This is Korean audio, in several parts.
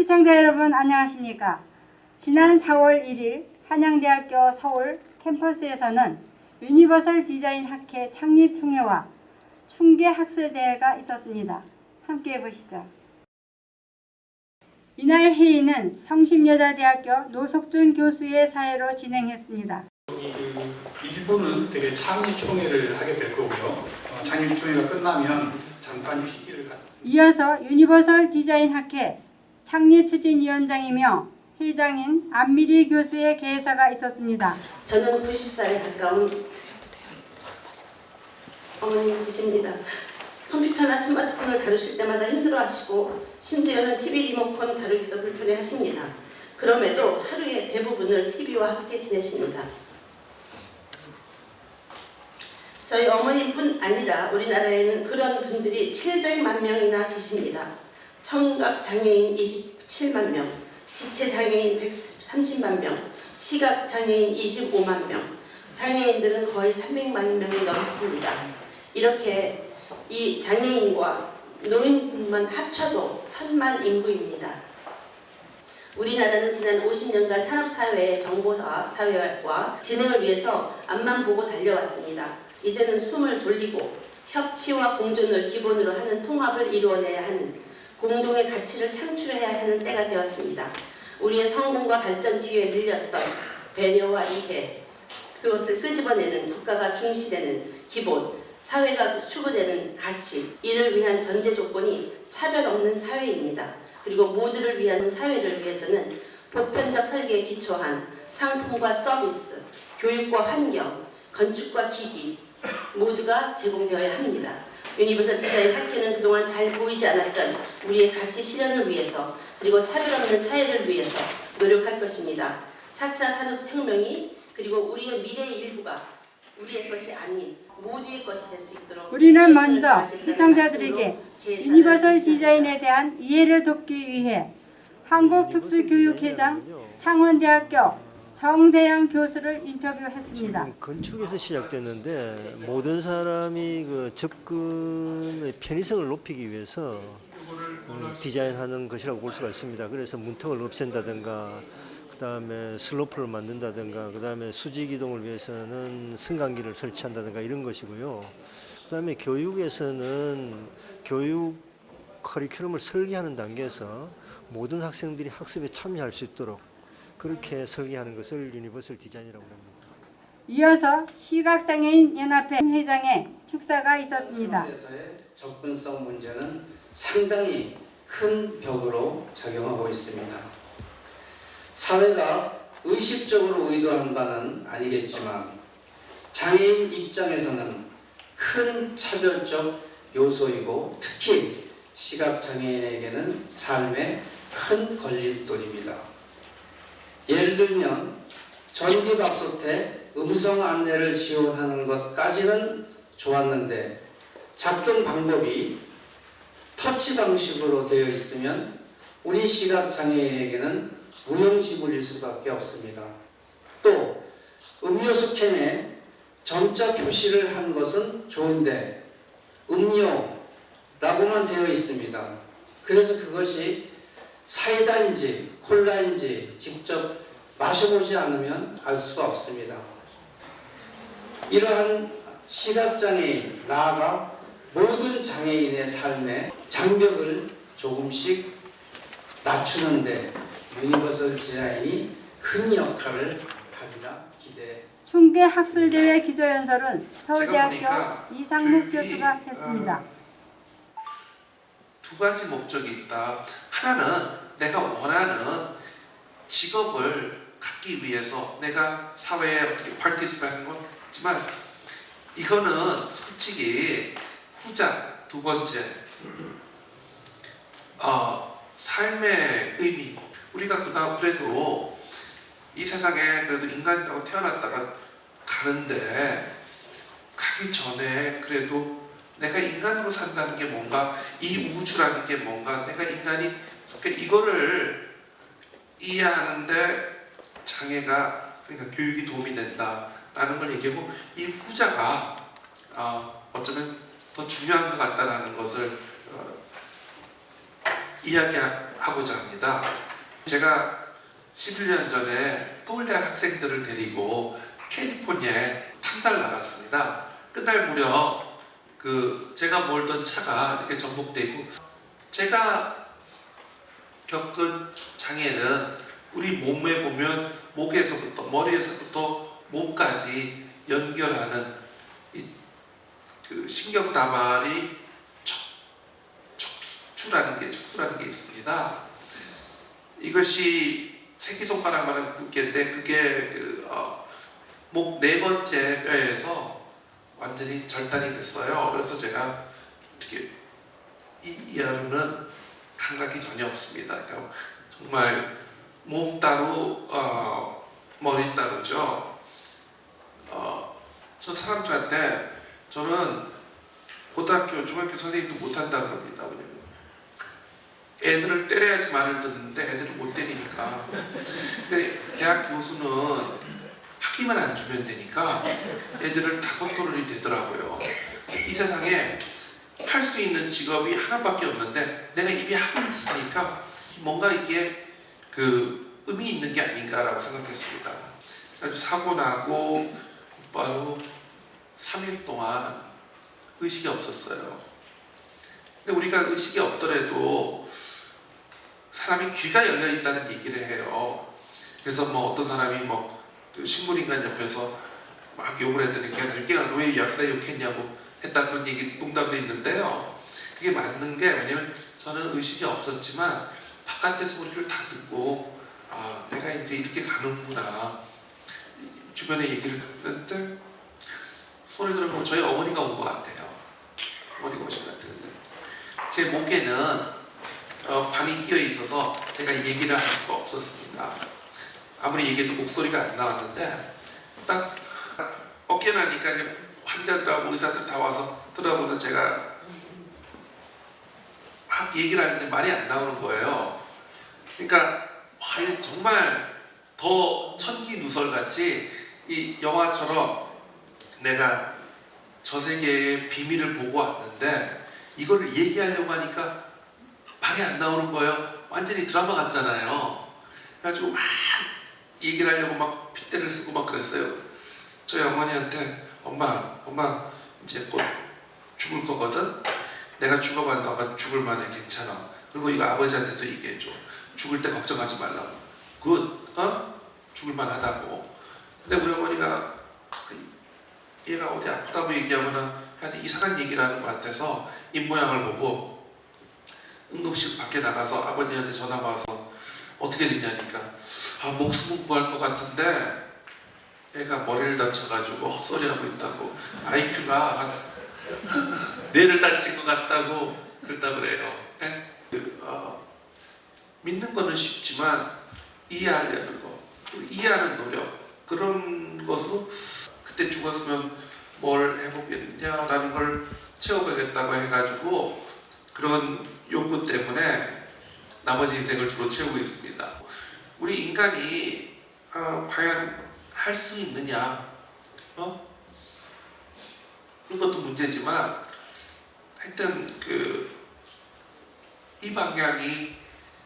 시청자 여러분 안녕하십니까? 지난 4월 1일 한양대학교 서울 캠퍼스에서는 유니버설 디자인 학회 창립총회와 충계학술대회가 있었습니다. 함께 보시죠. 이날 회의는 성심여자대학교 노석준 교수의 사회로 진행했습니다. 일부는 되게 창립총회를 하게 될 거고요. 창립총회가 끝나면 잠깐 휴식기를 갖. 이어서 유니버설 디자인 학회 창립추진위원장이며 회장인 안미리 교수의 개사가 있었습니다. 저는 90살에 가까운 어머님 계십니다. 컴퓨터나 스마트폰을 다루실 때마다 힘들어하시고 심지어는 TV 리모컨 다루기도 불편해하십니다. 그럼에도 하루의 대부분을 TV와 함께 지내십니다. 저희 어머님뿐 아니라 우리나라에는 그런 분들이 700만 명이나 계십니다. 청각장애인 27만 명, 지체장애인 130만 명, 시각장애인 25만 명, 장애인들은 거의 300만 명이 넘습니다. 이렇게 이 장애인과 노인분만 합쳐도 1000만 인구입니다. 우리나라는 지난 50년간 산업사회의 정보사회와 진행을 위해서 앞만 보고 달려왔습니다. 이제는 숨을 돌리고 협치와 공존을 기본으로 하는 통합을 이루어내야 하는 공동의 가치를 창출해야 하는 때가 되었습니다. 우리의 성공과 발전 뒤에 밀렸던 배려와 이해, 그것을 끄집어내는 국가가 중시되는 기본, 사회가 추구되는 가치, 이를 위한 전제 조건이 차별 없는 사회입니다. 그리고 모두를 위한 사회를 위해서는 보편적 설계에 기초한 상품과 서비스, 교육과 환경, 건축과 기기 모두가 제공되어야 합니다. 유니버설 디자인 학회는 그동안 잘 보이지 않았던 우리의 가치 실현을 위해서 그리고 차별 없는 사회를 위해서 노력할 것입니다. 4차 산업혁명이 그리고 우리의 미래의 일부가 우리의 것이 아닌 모두의 것이 될 수 있도록 우리는 먼저 시청자들에게 유니버설 디자인에 대한 이해를 돕기 위해 한국특수교육회장 창원대학교 정대영 교수를 인터뷰했습니다. 건축에서 시작됐는데 모든 사람이 그 접근의 편의성을 높이기 위해서 디자인하는 것이라고 볼 수가 있습니다. 그래서 문턱을 없앤다든가 그다음에 슬로프를 만든다든가 그다음에 수직 이동을 위해서는 승강기를 설치한다든가 이런 것이고요. 그다음에 교육에서는 교육 커리큘럼을 설계하는 단계에서 모든 학생들이 학습에 참여할 수 있도록 그렇게 설계하는 것을 유니버설 디자인이라고 합니다. 이어서 시각장애인 연합회 회장의 축사가 있었습니다. 접근성 문제는 상당히 큰 벽으로 작용하고 있습니다. 사회가 의식적으로 의도한 바는 아니겠지만 장애인 입장에서는 큰 차별적 요소이고 특히 시각장애인에게는 삶의 큰 걸림돌입니다. 예를 들면 전기밥솥에 음성 안내를 지원하는 것까지는 좋았는데 작동 방법이 터치 방식으로 되어 있으면 우리 시각장애인에게는 무용지물일 수밖에 없습니다. 또 음료수 캔에 점자 표시를 한 것은 좋은데 음료라고만 되어 있습니다. 그래서 그것이 사이다인지 콜라인지 직접 마셔보지 않으면 알 수가 없습니다. 이러한 시각장애인, 나아가 모든 장애인의 삶의 장벽을 조금씩 낮추는데 유니버설 디자인이 큰 역할을 하리라 기대해. 충계학술대회 기조연설은 서울대학교 이상묵 교수가 했습니다. 두 가지 목적이 있다. 하나는 내가 원하는 직업을 갖기 위해서 내가 사회에 어떻게 파티스페하는 건 있지만 이거는 솔직히 후자 두 번째 삶의 의미. 우리가 그래도 이 세상에 그래도 인간이라고 태어났다가 가는데 가기 전에 그래도 내가 인간으로 산다는 게 뭔가, 이 우주라는 게 뭔가, 내가 인간이 이거를 이해하는데 장애가, 그러니까 교육이 도움이 된다라는 걸 얘기하고, 이 후자가 어쩌면 더 중요한 것 같다라는 것을 이야기하고자 합니다. 제가 11년 전에 서울대학 학생들을 데리고 캘리포니아에 탐사를 나갔습니다. 끝날 무렵 제가 몰던 차가 이렇게 전복되고, 제가 겪은 장애는 우리 몸에 보면 목에서부터 머리에서부터 몸까지 연결하는 그 신경 다발이 척수라는 게 있습니다. 이것이 새끼손가락만한 두께인데 그게 목 네 번째 뼈에서 완전히 절단이 됐어요. 그래서 제가 이렇게 이 하루는 감각이 전혀 없습니다. 그러니까 정말 몸 따로 머리 따로죠. 저 사람들한테 저는 고등학교, 중학교 선생님도 못한다는 겁니다. 왜냐면 애들을 때려야지 말을 듣는데 애들을 못 때리니까. 근데 대학 교수는 학기만 안 주면 되니까 애들을 다 컨트롤이 되더라고요. 이 세상에 할 수 있는 직업이 하나밖에 없는데 내가 이미 하고 있으니까 뭔가 이게 의미 있는 게 아닌가라고 생각했습니다. 아주 사고 나고 곧바로 3일 동안 의식이 없었어요. 근데 우리가 의식이 없더라도 사람이 귀가 열려 있다는 얘기를 해요. 그래서 어떤 사람이 식물인간 옆에서 막 욕을 했더니 걔는 깨어나서 왜 나 욕했냐고 했다, 그런 얘기 농담도 있는데요. 그게 맞는 게, 왜냐면 저는 의식이 없었지만 바깥의 소리를 다 듣고 내가 이제 이렇게 가는구나, 주변에 얘기를 듣는데 소리 들으면 저희 어머니가 온 것 같아요. 어머니가 오신 것 같은데 제 목에는 관이 끼어 있어서 제가 얘기를 할 수가 없었습니다. 아무리 얘기해도 목소리가 안 나왔는데 딱 어깨 나니까 환자들하고 의사들 다 와서 들어보면 제가 막 얘기를 하는데 말이 안 나오는 거예요. 그러니까 정말 더 천기누설같이 이 영화처럼 내가 저 세계의 비밀을 보고 왔는데 이걸 얘기하려고 하니까 말이 안 나오는 거예요. 완전히 드라마 같잖아요. 그래가지고 막 얘기를 하려고 막 핏대를 쓰고 막 그랬어요. 저희 어머니한테 엄마 이제 곧 죽을 거거든. 내가 죽어봤는데 엄마 죽을 만해, 괜찮아. 그리고 이거 아버지한테도 얘기해줘. 죽을 때 걱정하지 말라고. 굿, 죽을 만하다고. 근데 우리 어머니가 얘가 어디 아프다고 얘기하거나 이상한 얘기를 하는 것 같아서 입모양을 보고 응급실 밖에 나가서 아버님한테 전화가 와서 어떻게 됐냐니까 목숨은 구할 것 같은데 얘가 머리를 다쳐가지고 헛소리하고 있다고, IQ가 뇌를 다친 것 같다고 그랬다 그래요. 믿는 거는 쉽지만 이해하려는 거, 이해하는 노력, 그런 것으로 그때 죽었으면 뭘 해보겠냐라는 걸 채워보겠다고 해가지고 그런 욕구 때문에 나머지 인생을 주로 채우고 있습니다. 우리 인간이 과연 할 수 있느냐, 그런 것도 문제지만 하여튼 이 방향이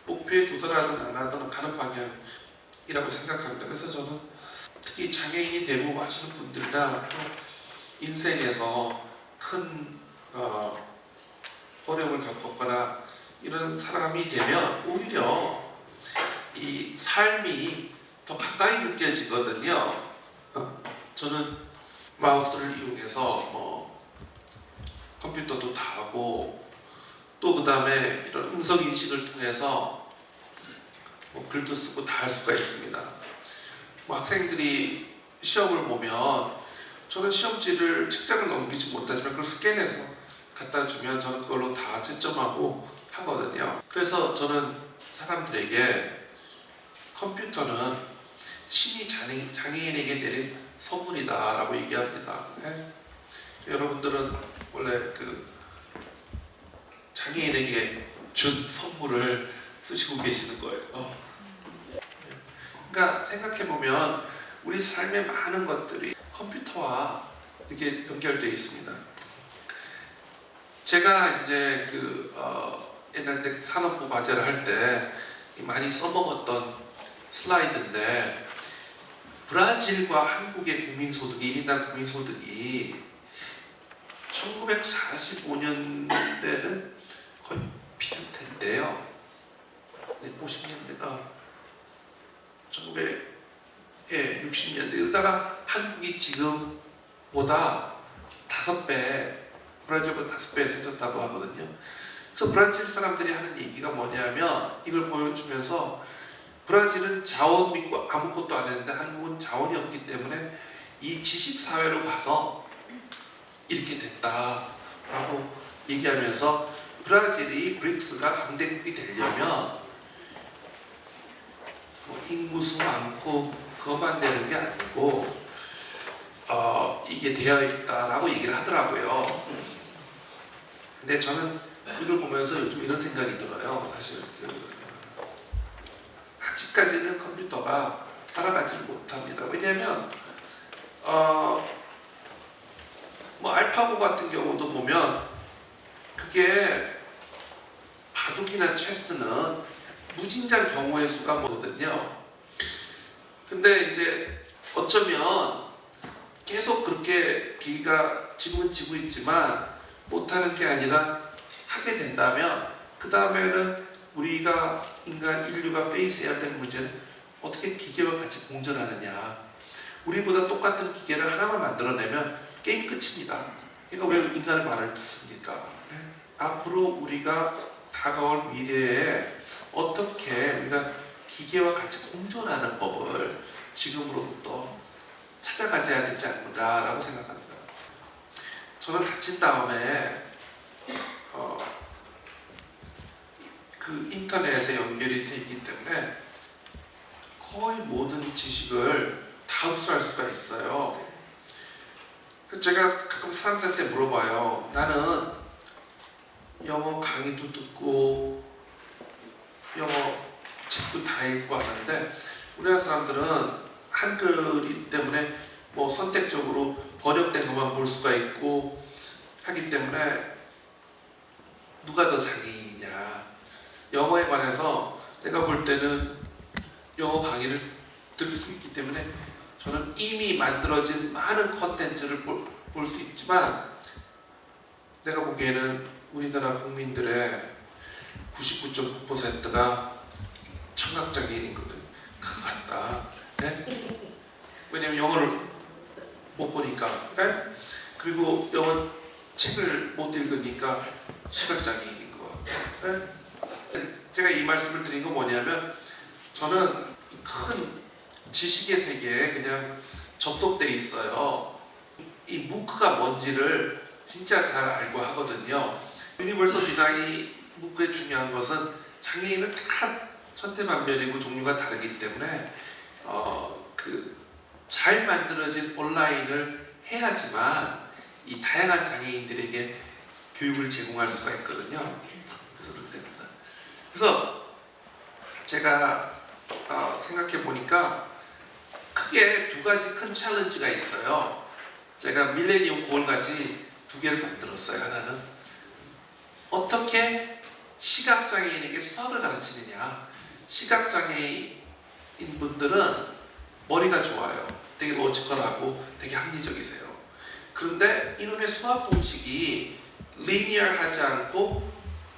목표에 도달하든 안 하든 가는 방향이라고 생각합니다. 그래서 저는 특히 장애인이 되고 하시는 분들이나 또 인생에서 큰 어려움을 겪었거나 이런 사람이 되면 오히려 이 삶이 더 가까이 느껴지거든요. 저는 마우스를 이용해서 컴퓨터도 다 하고 또 그 다음에 이런 음성 인식을 통해서 글도 쓰고 다 할 수가 있습니다. 학생들이 시험을 보면 저는 시험지를 책장을 넘기지 못하지만 그걸 스캔해서 갖다 주면 저는 그걸로 다 채점하고 하거든요. 그래서 저는 사람들에게 컴퓨터는 신이 장애인에게 내린 선물이다 라고 얘기합니다. 네? 여러분들은 원래 장애인에게 준 선물을 쓰시고 계시는 거예요. 그러니까 생각해보면 우리 삶의 많은 것들이 컴퓨터와 이렇게 연결되어 있습니다. 제가 이제 옛날 때 산업부 과제를 할 때 많이 써먹었던 슬라이드인데 브라질과 한국의 국민소득이 1인당 국민소득이 1945년대는 거의 비슷했대요. 네, 50년대가 1960년대 이러다가 한국이 지금보다 5배, 브라질보다 5배 세졌다고 하거든요. 그래서 브라질 사람들이 하는 얘기가 뭐냐면 이걸 보여주면서 브라질은 자원 믿고 아무것도 안 했는데 한국은 자원이 없기 때문에 이 지식사회로 가서 이렇게 됐다라고 얘기하면서 브라질이 브릭스가 강대국이 되려면 뭐 인구수 많고 그것만 되는 게 아니고 이게 되어 있다라고 얘기를 하더라고요. 근데 저는 이걸 보면서 요즘 이런 생각이 들어요. 사실 아직까지는 컴퓨터가 따라가지를 못합니다. 왜냐하면 뭐 알파고 같은 경우도 보면 그게 바둑이나 체스는 무진장 경우의 수가 뭐거든요. 근데 이제 어쩌면 계속 그렇게 기기가 지금은 지고 있지만 못하는 게 아니라 하게 된다면 그 다음에는 우리가 인류가 페이스해야 될 문제는 어떻게 기계와 같이 공존하느냐. 우리보다 똑같은 기계를 하나만 만들어내면 게임 끝입니다. 그러니까 왜 인간의 말을 듣습니까? 앞으로 우리가 다가올 미래에 어떻게 우리가 기계와 같이 공존하는 법을 지금으로부터 찾아가져야 되지 않는가라고 생각합니다. 저는 다친 다음에 그 인터넷에 연결이 돼 있기 때문에 거의 모든 지식을 다 흡수할 수가 있어요. 제가 가끔 사람들한테 물어봐요. 나는 영어 강의도 듣고 영어 책도 다 읽고 하는데 우리나라 사람들은 한글이기 때문에 뭐 선택적으로 번역된 것만 볼 수가 있고 하기 때문에 누가 더 장애인이냐. 영어에 관해서 내가 볼 때는 영어 강의를 들을 수 있기 때문에 저는 이미 만들어진 많은 컨텐츠를 볼 수 있지만 내가 보기에는 우리나라 국민들의 99.9%가 청각장애인인 것 같다. 네? 왜냐면 영어를 못 보니까. 네? 그리고 영어 책을 못 읽으니까 시각장애인인 것 같고. 네? 제가 이 말씀을 드린 건 뭐냐면 저는 큰 지식의 세계에 그냥 접속돼 있어요. 이 무크가 뭔지를 진짜 잘 알고 하거든요. 유니버설 디자인이 무크의 중요한 것은 장애인은 다 천태만별이고 종류가 다르기 때문에 잘 만들어진 온라인을 해야지만 이 다양한 장애인들에게 교육을 제공할 수가 있거든요. 그래서 그렇게 됩니다. 그래서 제가 생각해 보니까 크게 두 가지 큰 챌린지가 있어요. 제가 밀레니엄 골 같이 두 개를 만들었어요. 하나는 어떻게 시각장애인에게 수학을 가르치느냐. 시각장애인 분들은 머리가 좋아요. 되게 로지컬하고 되게 합리적이세요. 그런데 이놈의 수학 공식이 리니어하지 않고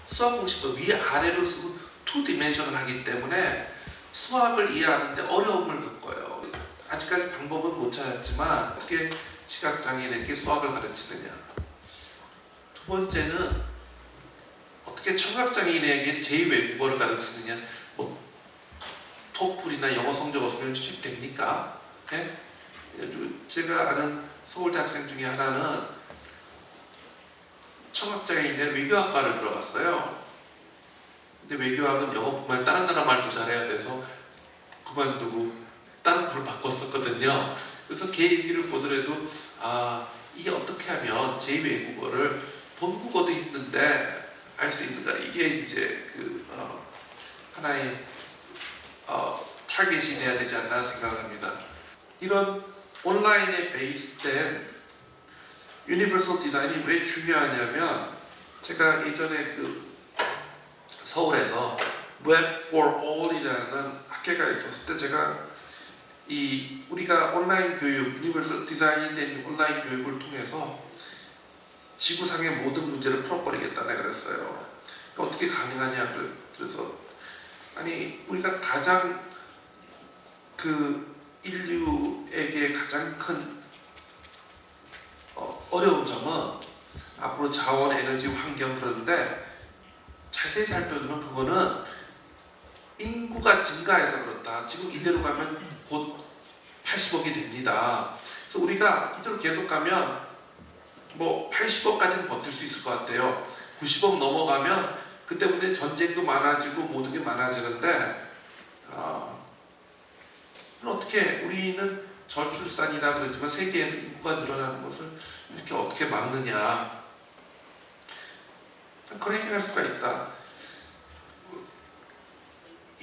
수학 공식을 위아래로 쓰고 투 디멘션을 하기 때문에 수학을 이해하는데 어려움을 겪어요. 아직까지 방법은 못 찾았지만 어떻게 시각장애인에게 수학을 가르치느냐. 두 번째는 어떻게 청각장애인에게 제2외국어를 가르치느냐. 뭐 토플이나 영어 성적 없으면 취직됩니까? 네? 제가 아는 서울대 학생 중에 하나는 청각장애인인데 외교학과를 들어갔어요. 근데 외교학은 영어뿐만 아니라 다른 나라 말도 잘해야 돼서 그만두고 다른 걸로 바꿨었거든요. 그래서 걔 얘기를 보더라도 이게 어떻게 하면 제2외국어를 본국어도 있는데 알 수 있는가. 이게 이제 하나의 타겟이 돼야 되지 않나 생각합니다. 이런 온라인에 베이스된 유니버설 디자인이 왜 중요하냐면 제가 예전에 서울에서 Web for All이라는 학회가 있었을 때 제가 우리가 온라인 교육, 유니버설 디자인이 된 온라인 교육을 통해서 지구상의 모든 문제를 풀어버리겠다 내가 그랬어요. 그러니까 어떻게 가능하냐 그래서 아니 우리가 가장 인류에게 가장 큰 어려운 점은 앞으로 자원, 에너지, 환경 그런데 자세히 살펴보면 그거는 인구가 증가해서 그렇다. 지금 이대로 가면 곧 80억이 됩니다. 그래서 우리가 이대로 계속 가면 뭐 80억까지는 버틸 수 있을 것 같아요. 90억 넘어가면 그때부터 전쟁도 많아지고 모든 게 많아지는데 어떻게 우리는 저출산이라 그러지만 세계에는 인구가 늘어나는 것을 이렇게 어떻게 막느냐. 그걸 해결할 수가 있다.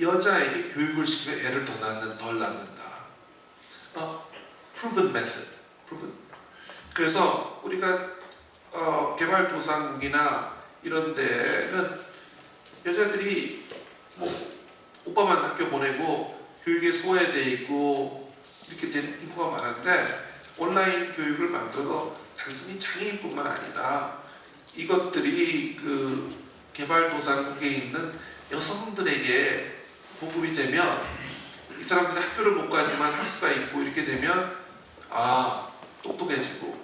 여자에게 교육을 시키면 애를 덜 낳는다. proven method. 그래서 우리가 개발도상국이나 이런 데는 여자들이 뭐 오빠만 학교 보내고 교육에 소외돼 있고 이렇게 된 인구가 많은데 온라인 교육을 만들어서 단순히 장애인뿐만 아니라 이것들이 개발도상국에 있는 여성들에게 보급이 되면 이 사람들이 학교를 못 가지만 할 수가 있고 이렇게 되면 똑똑해지고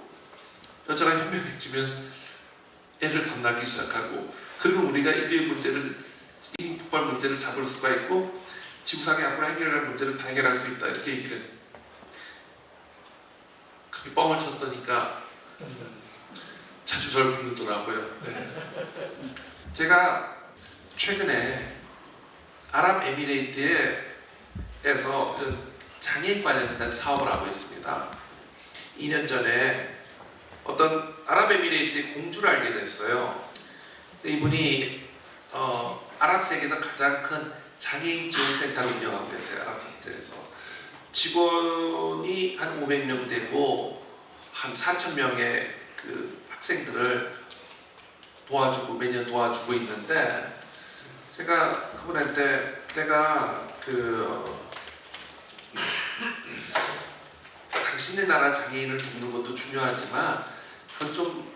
여자가 현명해지면 애를 덜 낳기 시작하고 그러면 우리가 인류의 문제를 인구 폭발 문제를 잡을 수가 있고 지구상의 앞으로 해결할 문제를 다 해결할 수 있다 이렇게 얘기를 해서 그렇게 뻥을 쳤더니까 자주 저를 부르더라고요. 네. 제가 최근에 아랍에미레이트에서 장애인 관련된 사업을 하고 있습니다. 2년 전에 어떤 아랍에미레이트의 공주를 알게 됐어요. 이분이 아랍 세계에서 가장 큰 장애인 지원센터를 운영하고 계세요. 아랍 상태에서 직원이 한 500명 되고 한 4,000명의 학생들을 매년 도와주고 있는데 제가 그분한테 내가 당신의 나라 장애인을 돕는 것도 중요하지만 그건 좀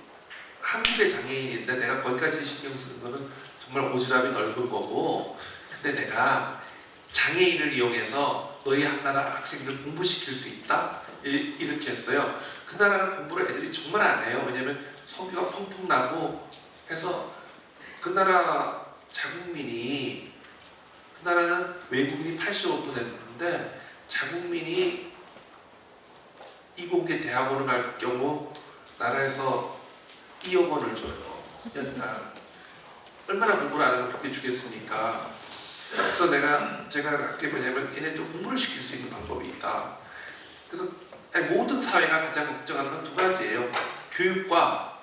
한국의 장애인인데 내가 거기까지 신경 쓰는 거는 정말 오지랖이 넓은 거고 근데 내가 장애인을 이용해서 너희 나라 학생들 공부시킬 수 있다? 이렇게 했어요. 그 나라는 공부를 애들이 정말 안 해요. 왜냐면 성비가 펑펑 나고 해서 그 나라 자국민이 그 나라는 외국인이 85%인데 자국민이 이공계 대학원을 갈 경우 나라에서 2억 원을 줘요. 연간. 얼마나 공부를 안 하면 그렇게 주겠습니까? 그래서 제가 그게 뭐냐면 얘네들 공부를 시킬 수 있는 방법이 있다. 그래서 모든 사회가 가장 걱정하는 건 두 가지예요. 교육과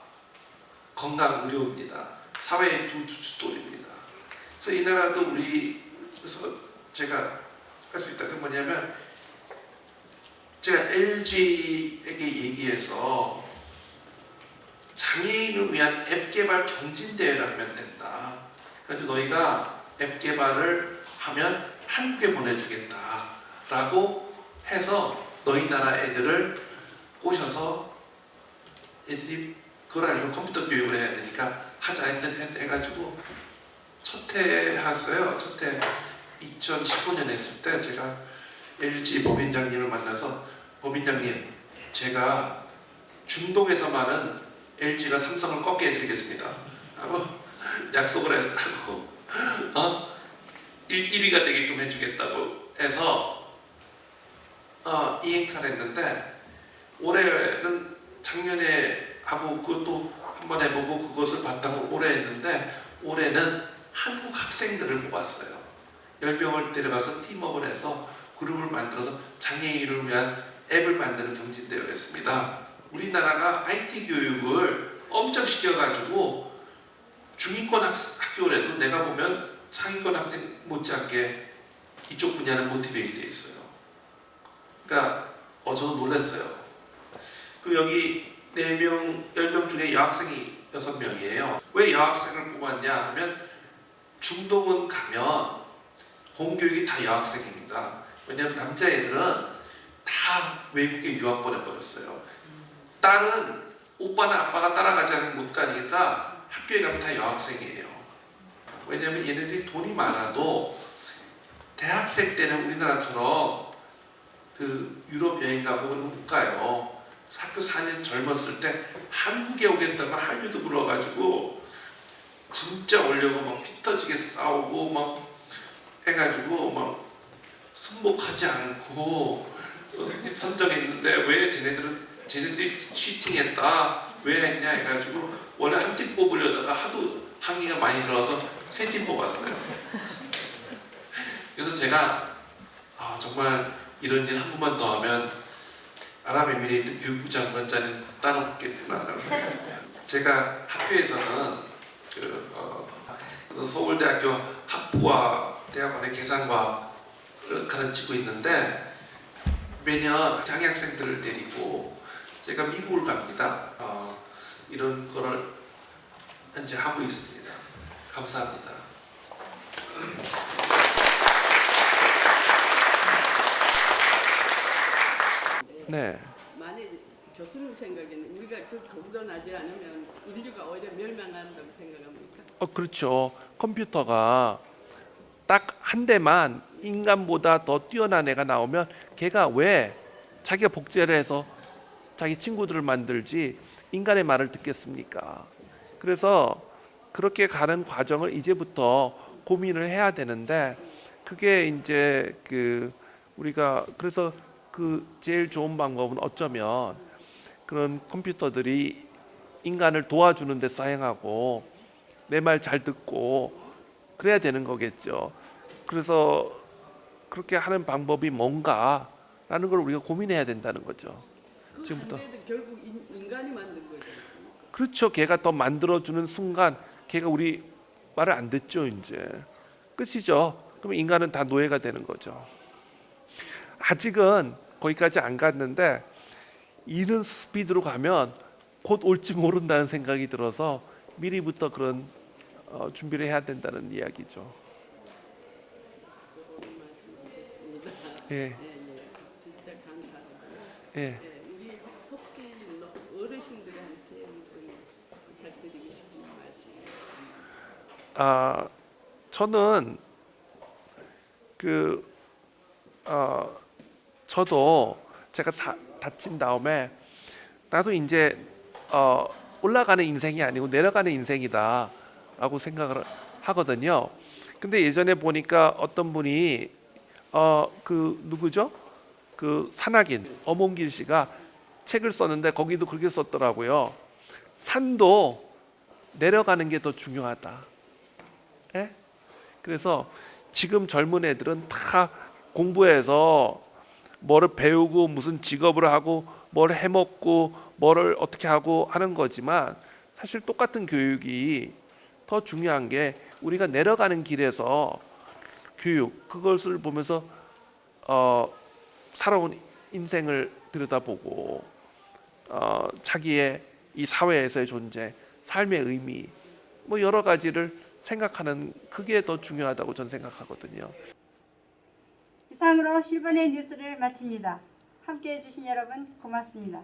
건강 의료입니다. 사회의 두 주춧돌입니다. 그래서 이 나라도 그래서 제가 할 수 있다. 그게 뭐냐면 제가 LG에게 얘기해서 장애인을 위한 앱 개발 경진대회를 하면 된다. 그래서 너희가 앱 개발을 하면 한국에 보내주겠다 라고 해서 너희 나라 애들을 꼬셔서 애들이 그걸 알고 컴퓨터 교육을 해야 되니까 하자 해가지고 첫 해 했어요. 첫 해 2015년 했을 때 제가 LG 법인장님을 만나서 법인장님 제가 중동에서만은 LG가 삼성을 꺾게 해드리겠습니다 하고 약속을 하고 1위가 되게끔 해주겠다고 해서 이 행사를 했는데 올해는 작년에 하고 그것도 한번 해보고 그것을 바탕으로 올해 했는데 올해는 한국 학생들을 뽑았어요. 10명을 데려가서 팀업을 해서 그룹을 만들어서 장애인을 위한 앱을 만드는 경진대회를 했습니다. 우리나라가 IT 교육을 엄청 시켜가지고 중위권 학교라도 내가 보면 상위권 학생 못지않게 이쪽 분야는 모티베이트 돼 있어요. 그러니까 저도 놀랐어요. 그리고 여기 4명, 10명 중에 여학생이 6명이에요. 왜 여학생을 뽑았냐 하면 중동은 가면 공교육이 다 여학생입니다. 왜냐하면 남자애들은 다 외국에 유학 보내버렸어요. 딸은 오빠나 아빠가 따라가지 않으면 못 가니까 학교에 가면 다 여학생이에요. 왜냐하면 얘네들이 돈이 많아도 대학생 때는 우리나라처럼 그 유럽 여행 가고 그런 거 못 가요. 학교 4년 젊었을 때 한국에 오겠다고 한류도 불어가지고 진짜 오려고 막 피 터지게 싸우고 막 해가지고 막 승복하지 않고 선정했는데 왜 쟤네들이 치팅했다 왜 했냐 해가지고 원래 한 팀 뽑으려다가 하도 항의가 많이 들어서 3팀 뽑았어요. 그래서 제가 정말 이런 일 한 번만 더 하면 아랍에미레이트 교육부 장관 자리는 따놓겠구나라고 생각합니다. 제가 학교에서는 서울대학교 학부와 대학원의 계산과학을 가르치고 있는데 매년 장애학생들을 데리고 제가 미국을 갑니다. 이런 거를 현재 하고 있습니다. 감사합니다. 네. 만약 교수님 생각에는 우리가 그 공존하지 않으면 인류가 오히려 멸망한다고 생각합니까? 그렇죠. 컴퓨터가 딱 한 대만 인간보다 더 뛰어난 애가 나오면 걔가 왜 자기가 복제를 해서 자기 친구들을 만들지 인간의 말을 듣겠습니까? 그래서 그렇게 가는 과정을 이제부터 고민을 해야 되는데 그게 이제 우리가 그래서 제일 좋은 방법은 어쩌면 그런 컴퓨터들이 인간을 도와주는 데 사용하고 내 말 잘 듣고 그래야 되는 거겠죠. 그래서 그렇게 하는 방법이 뭔가라는 걸 우리가 고민해야 된다는 거죠. 지금부터. 그런데도 결국 인간이 만든 거지 않습니까? 그렇죠. 걔가 더 만들어주는 순간 걔가 우리 말을 안 듣죠. 이제 끝이죠. 그럼 인간은 다 노예가 되는 거죠. 아직은 거기까지 안 갔는데 이런 스피드로 가면 곧 올지 모른다는 생각이 들어서 미리부터 그런 준비를 해야 된다는 이야기죠. 예. 진짜 감사하고요. 예. 우리 혹시 어르신들한테 무슨 부탁드리고 싶은 말씀? 저는 저도 제가 다친 다음에 나도 이제 올라가는 인생이 아니고 내려가는 인생이다라고 생각을 하거든요. 근데 예전에 보니까 어떤 분이 누구죠? 산악인 엄홍길 씨가 책을 썼는데 거기도 그렇게 썼더라고요. 산도 내려가는 게 더 중요하다. 예? 그래서 지금 젊은 애들은 다 공부해서 뭐를 배우고 무슨 직업을 하고 뭘 해먹고 뭐를 어떻게 하고 하는 거지만 사실 똑같은 교육이 더 중요한 게 우리가 내려가는 길에서 교육 그것을 보면서 살아온 인생을 들여다보고 자기의 이 사회에서의 존재, 삶의 의미 뭐 여러 가지를 생각하는 그게 더 중요하다고 저는 생각하거든요. 이상으로 10번의 뉴스를 마칩니다. 함께해 주신 여러분 고맙습니다.